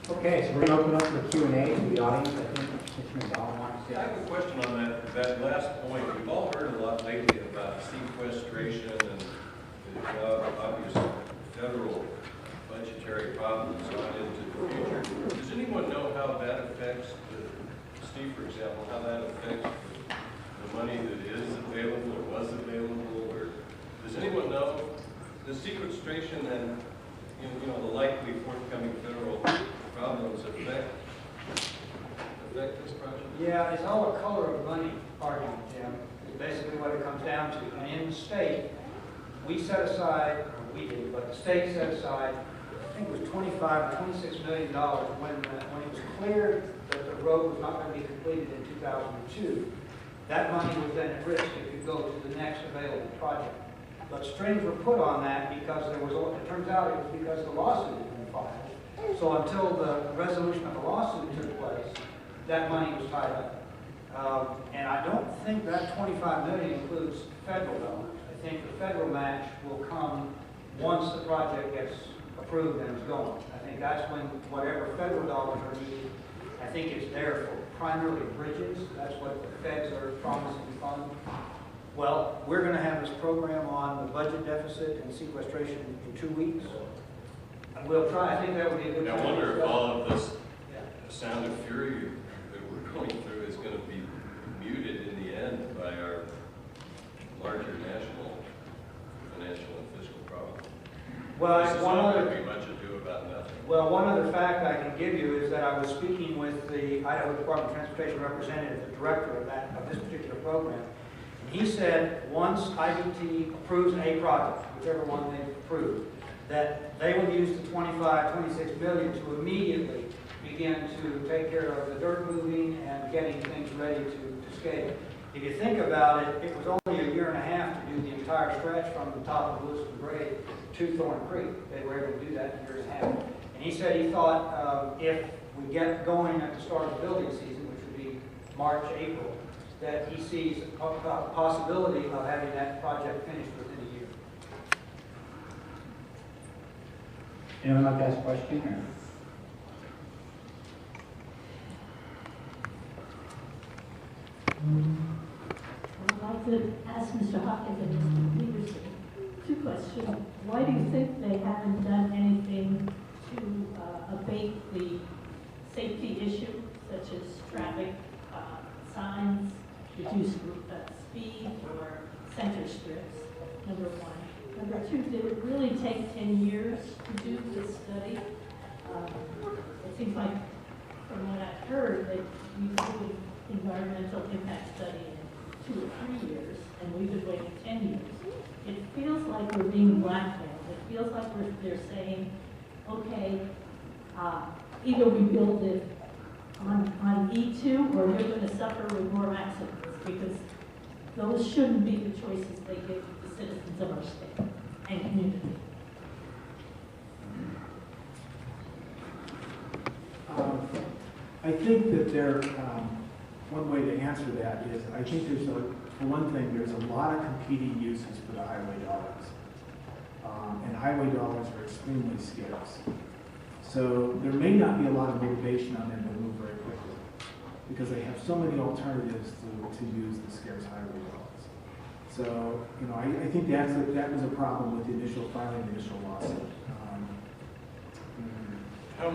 Okay, so we're going to open up the Q&A to the audience. I think Commissioner Ball wants Yeah, I to. have a question on that last point. We've all heard a lot lately about sequestration and the obvious federal budgetary problems on into the future. Does anyone know how that affects, Steve, for example, how that affects the money that is available or was available? Or does anyone know the sequestration and the likely forthcoming federal problems affect this project? Yeah, it's all a color of money argument, Jim, is basically what it comes down to. And in the state, we set aside, or we did, but the state set aside, I think it was $25 or $26 million when it was clear that the road was not going to be completed in 2002. That money was then at risk. It could go to the next available project. But strings were put on that because there was, it turns out it was because the lawsuit had been filed. So until the resolution of the lawsuit took place, that money was tied up. And I don't think that $25 million includes federal dollars. I think the federal match will come once the project gets approved and is going. I think that's when whatever federal dollars are needed, I think it's there for primarily bridges. That's what the feds are promising to fund. Well, we're going to have this program on the budget deficit and sequestration in 2 weeks. And we'll try. I think that would be a good. I wonder if all of this sound of fury that we're going through is going to be muted in the end by our larger national financial and fiscal problem. Well, This is not going to be much ado about nothing. Well, one other fact I can give you is that I was speaking with the Idaho Department of Transportation representative, the director of this particular program. And he said once IDT approves a project, whichever one they approve, that they will use the 26 million to immediately begin to take care of the dirt moving and getting things ready to scale. If you think about it, it was only a year and a half to do the entire stretch from the top of Lewiston Grade to Thorn Creek. They were able to do that in a year and a half. And he said he thought if we get going at the start of the building season, which would be March, April, that he sees a possibility of having that project finished within a year. Anyone like to ask a question? Or? I'd like to ask Mr. Hopkins and Mr. Peterson two questions. Why do you think they haven't done anything to abate the safety issue, such as traffic signs, reduce speed, or center strips? Number one. Number two, did it really take 10 years to do this study? It seems like, from what I've heard, that you do an environmental impact study in 2 or 3 years, and we've been waiting 10 years. It feels like we're being blackmailed. It feels like they're saying, okay, either we build it on E2 or you're going to suffer with more accidents, because those shouldn't be the choices they give the citizens of our state and community. I think that one way to answer that is, I think for one thing, there's a lot of competing uses for the highway dollars. And highway dollars are extremely scarce. So there may not be a lot of motivation on them to move very quickly, because they have so many alternatives to use the scarce highway dollars. So, I think that was a problem with the initial filing, the initial lawsuit. How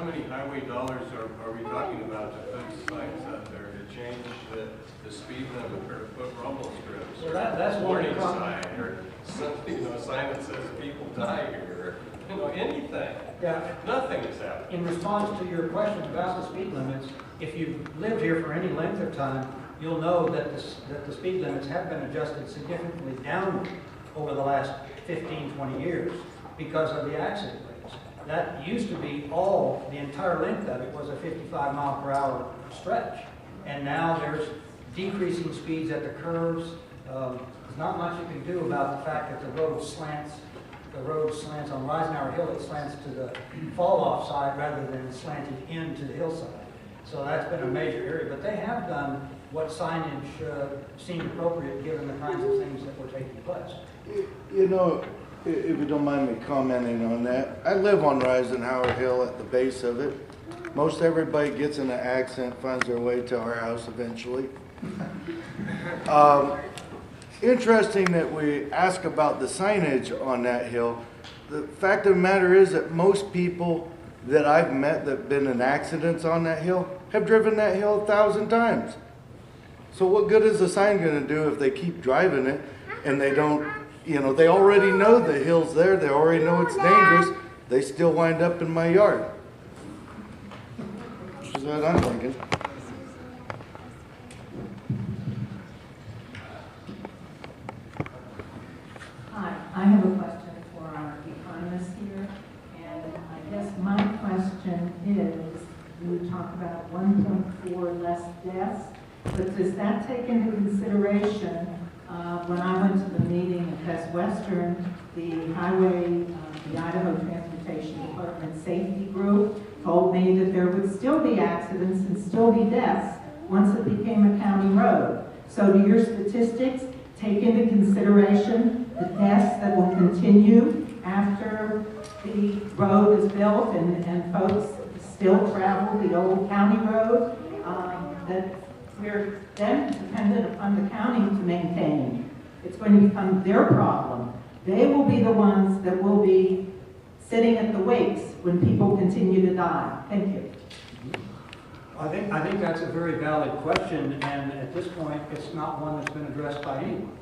many highway dollars are we talking about to put signs out there to change the speed limit or to put rumble strips? Well, that's one warning problem. sign or something, a sign that says people die here, or anything. Yeah. Nothing is happening. In response to your question about the speed limits, if you've lived here for any length of time, you'll know that the speed limits have been adjusted significantly downward over the last 15, 20 years because of the accident rates. That used to be the entire length of it was a 55 mile per hour stretch. And now there's decreasing speeds at the curves. There's not much you can do about the fact that the road slants on Risenhour Hill, it slants to the fall-off side rather than slanted into the hillside. So that's been a major area. But they have done what signage seemed appropriate given the kinds of things that were taking place. If you don't mind me commenting on that, I live on Eisenhower Hill at the base of it. Most everybody gets in an accident, finds their way to our house eventually. Interesting that we ask about the signage on that hill. The fact of the matter is that most people that I've met that have been in accidents on that hill have driven that hill 1,000 times. So what good is the sign going to do if they keep driving it and they don't, you know, they already know the hill's there, they already know it's dangerous, they still wind up in my yard. That's what I'm thinking. Hi, I have a question for our economist here, and I guess my question is, you talk about 1.4 less deaths, but does that take into consideration, when I went to the meeting at Best Western, the highway, the Idaho Transportation Department Safety Group told me that there would still be accidents and still be deaths once it became a county road. So do your statistics take into consideration the deaths that will continue after the road is built and folks still travel the old county road, that we're then dependent upon the county to maintain? It's going to become their problem. They will be the ones that will be sitting at the wakes when people continue to die. Thank you. I think that's a very valid question, and at this point, it's not one that's been addressed by anyone.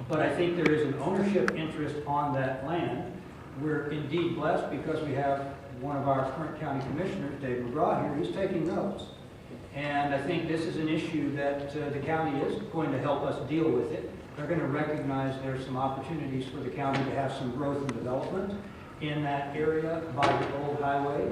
But I think there is an ownership interest on that land. We're indeed blessed because we have one of our current county commissioners, Dave McGraw, here, who's taking notes. And I think this is an issue that the county is going to help us deal with it. They're going to recognize there's some opportunities for the county to have some growth and development in that area by the old highway.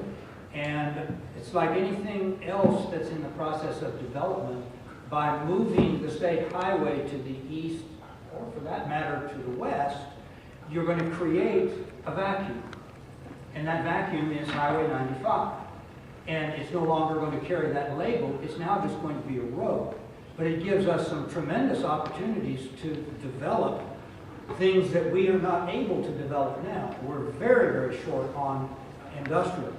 And it's like anything else that's in the process of development, by moving the state highway to the east, or for that matter to the west, you're going to create a vacuum. And that vacuum is Highway 95. And it's no longer going to carry that label, it's now just going to be a road. But it gives us some tremendous opportunities to develop things that we are not able to develop now. We're very, very short on industrial.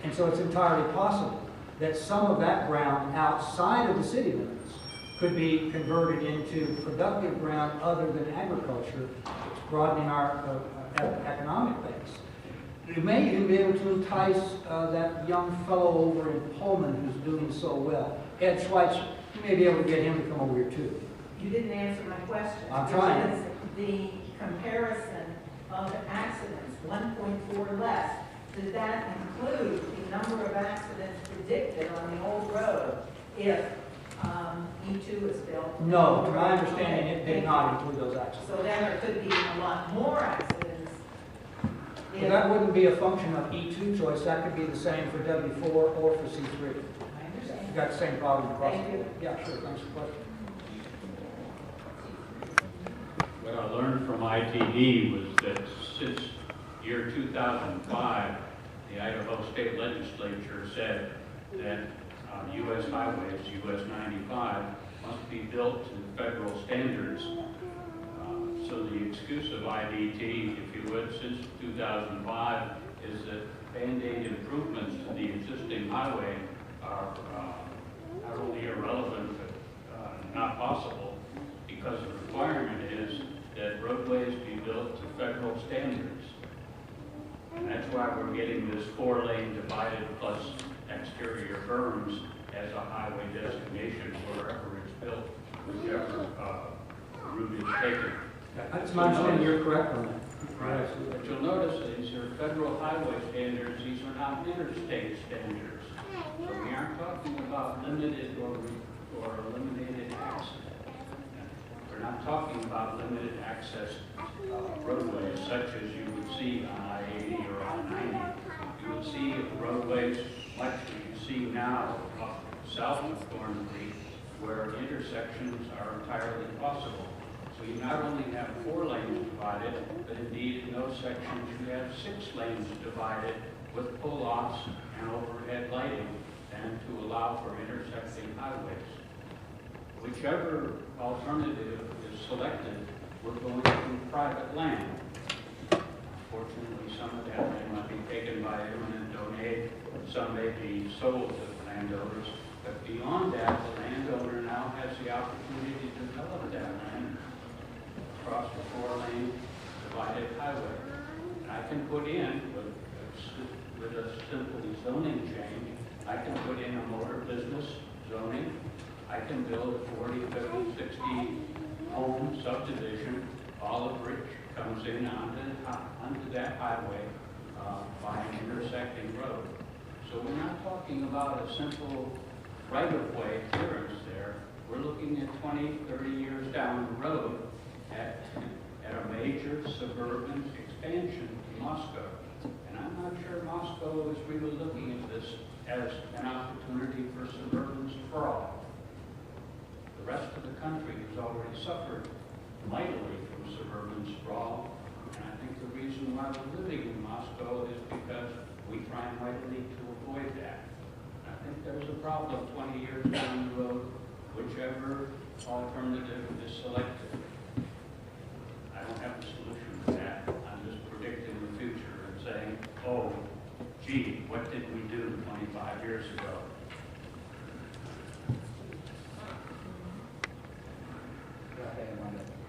And so it's entirely possible that some of that ground outside of the city limits could be converted into productive ground other than agriculture, broadening our economic base. We may even be able to entice that young fellow over in Pullman who's doing so well, Ed Schweitzer. You may be able to get him to come over here too. You didn't answer my question. I'm trying. Because the comparison of accidents, 1.4 less, does that include the number of accidents predicted on the old road if E2 is built? No, to my understanding, it did not include those accidents. So then there could be a lot more accidents. But that wouldn't be a function of E2 choice. That could be the same for W4 or for C3. I understand. You've got the same problem across the Thank you. board. Yeah, sure. Thanks for the question. What I learned from ITD was that since year 2005, the Idaho State Legislature said that U.S. highways, US95, must be built to federal standards. So the excuse of IDT, if you would, since 2005, is that Band-Aid improvements to the existing highway are not only irrelevant, but not possible, because the requirement is that roadways be built to federal standards. And that's why we're getting this 4-lane divided plus exterior berms as a highway destination wherever it's built, whichever route is taken. That's my understanding. You're correct on that. Right. But you'll notice that these are federal highway standards. These are not interstate standards. So we aren't talking about limited or eliminated access. We're not talking about limited access roadways such as you would see on I-80 or I-90. You would see roadways like you see now south of Thornley, where intersections are entirely possible. So you not only have 4 lanes divided, but indeed in those sections you have 6 lanes divided with pull-offs and overhead lighting and to allow for intersecting highways. Whichever alternative is selected, we're going through private land. Unfortunately, some of that land might be taken by eminent domain, some may be sold to the landowners. But beyond that, the landowner now has the opportunity to develop that land across the 4-lane divided highway. And I can put in, with a simple zoning change, I can put in a motor business zoning. I can build a 40, 50, 60 home subdivision, all of which comes in onto that highway by an intersecting road. So we're not talking about a simple right-of-way clearance there. We're looking at 20, 30 years down the road at a major suburban expansion in Moscow. And I'm not sure Moscow is really looking at this as an opportunity for suburban sprawl. The rest of the country has already suffered mightily from suburban sprawl. And I think the reason why we're living in Moscow is because we try mightily to avoid that. I think there's a problem 20 years down the road, whichever alternative is selected. I don't have a solution to that. I'm just predicting the future and saying, oh, gee, what did we do 25 years ago?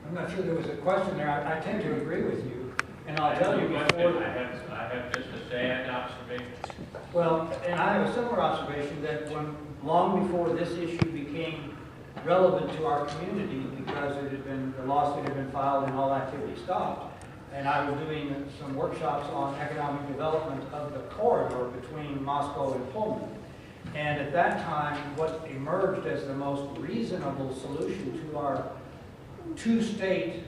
I'm not sure there was a question there. I tend to agree with you, and I'll tell you before. I have just a sad observation. Well, and I have a similar observation that long before this issue became relevant to our community, because the lawsuit had been filed and all activity stopped, and I was doing some workshops on economic development of the corridor between Moscow and Pullman. And at that time, what emerged as the most reasonable solution to our two-state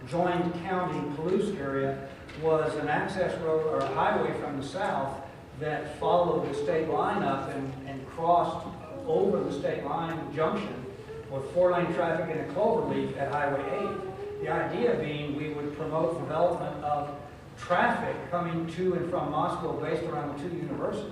joined county Palouse area was an access road or a highway from the south that followed the state line up and crossed over the state line junction with 4-lane traffic and a cloverleaf at Highway 8. The idea being we would promote development of traffic coming to and from Moscow based around the two universities.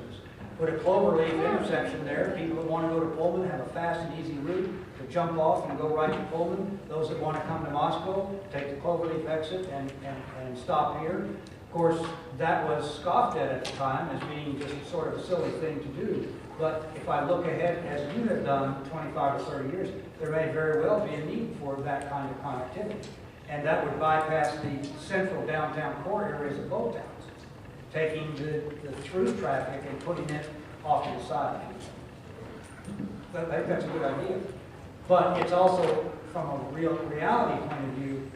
Put a cloverleaf intersection there. People that want to go to Pullman have a fast and easy route to jump off and go right to Pullman. Those that want to come to Moscow take the cloverleaf exit and stop here. Of course, that was scoffed at the time as being just sort of a silly thing to do. But if I look ahead, as you have done 25 or 30 years, there may very well be a need for that kind of connectivity. And that would bypass the central downtown core areas of both towns, taking the through traffic and putting it off to the side. I think that's a good idea. But it's also, from a reality point of view,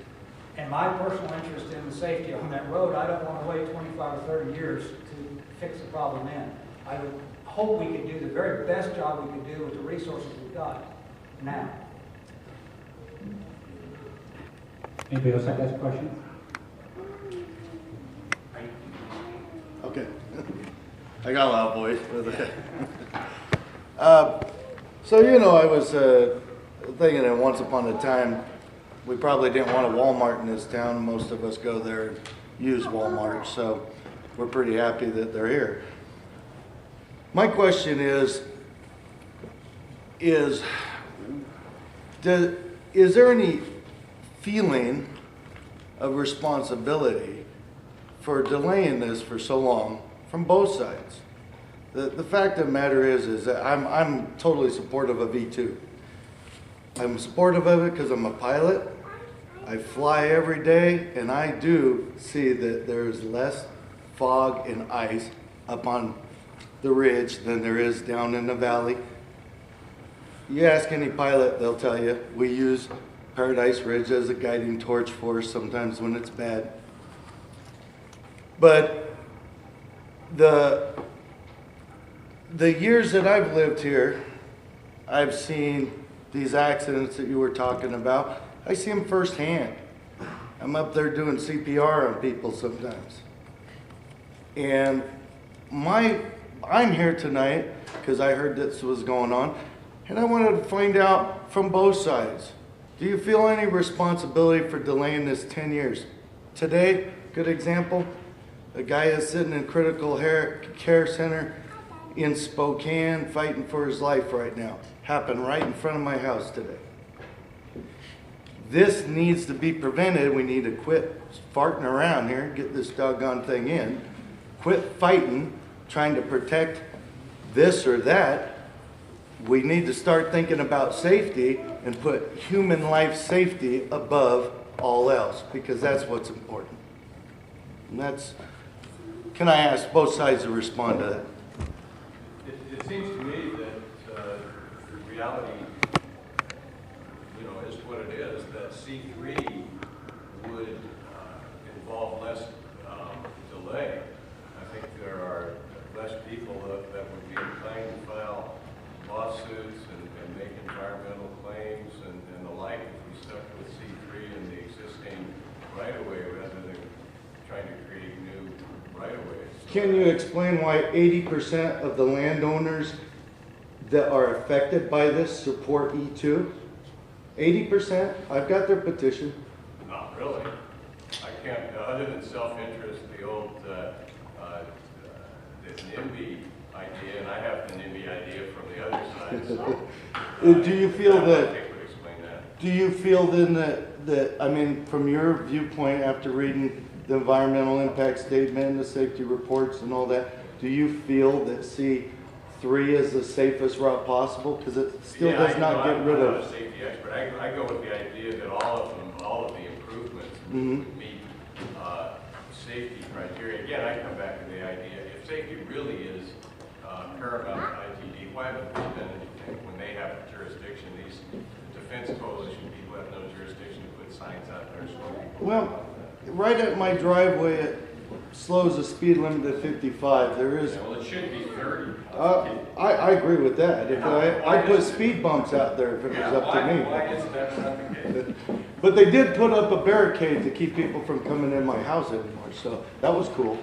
and my personal interest in the safety on that road, I don't want to wait 25 or 30 years to fix the problem then. I would hope we could do the very best job we could do with the resources we've got now. Anybody else have a question? Okay. I got a loud voice. So, I was thinking that once upon a time, we probably didn't want a Walmart in this town. Most of us go there and use Walmart, so we're pretty happy that they're here. My question is there any feeling of responsibility for delaying this for so long from both sides? The fact of the matter is that I'm totally supportive of E2. I'm supportive of it because I'm a pilot. I fly every day, and I do see that there's less fog and ice up on the ridge than there is down in the valley. You ask any pilot, they'll tell you, we use Paradise Ridge as a guiding torch for us sometimes when it's bad. But the years that I've lived here, I've seen these accidents that you were talking about. I see them firsthand. I'm up there doing CPR on people sometimes. And I'm here tonight because I heard this was going on, and I wanted to find out from both sides. Do you feel any responsibility for delaying this 10 years? Today, good example, a guy is sitting in critical care center in Spokane fighting for his life right now. Happened right in front of my house today. This needs to be prevented. We need to quit farting around here, get this doggone thing in, quit fighting, trying to protect this or that. We need to start thinking about safety and put human life safety above all else, because that's what's important. And that's, can I ask both sides to respond to that? It seems to me that the reality, is what it is, that C3 would involve less delay. I think there are less people that would be inclined to file lawsuits and make environmental claims and the like if we stuck with C3 and the existing right-of-way rather than trying to create new right-of-ways. Can you explain why 80% of the landowners that are affected by this support E2? 80%? I've got their petition. Not really. I can't, other than self-interest, the old the NIMBY idea, and I have the NIMBY idea from the other side. So, Do you feel that? I think would explain that. Do you feel then that, I mean, from your viewpoint after reading the environmental impact statement, the safety reports and all that, do you feel that C3 is the safest route possible? Because it still does not get rid of. I'm not a safety expert. I go with the idea that all of the improvements would meet safety criteria. Again, I come back to the idea, if safety really is paramount to ITD, why haven't they done anything when they have jurisdiction? These defense coalition people have no jurisdiction to put signs out there. Well, right at my driveway, it slows the speed limit to 55. There is. Well, it should be 30. I agree with that. If I put speed bumps out there if it was up to me. Why is that not the case? But they did put up a barricade to keep people from coming in my house anymore, so that was cool.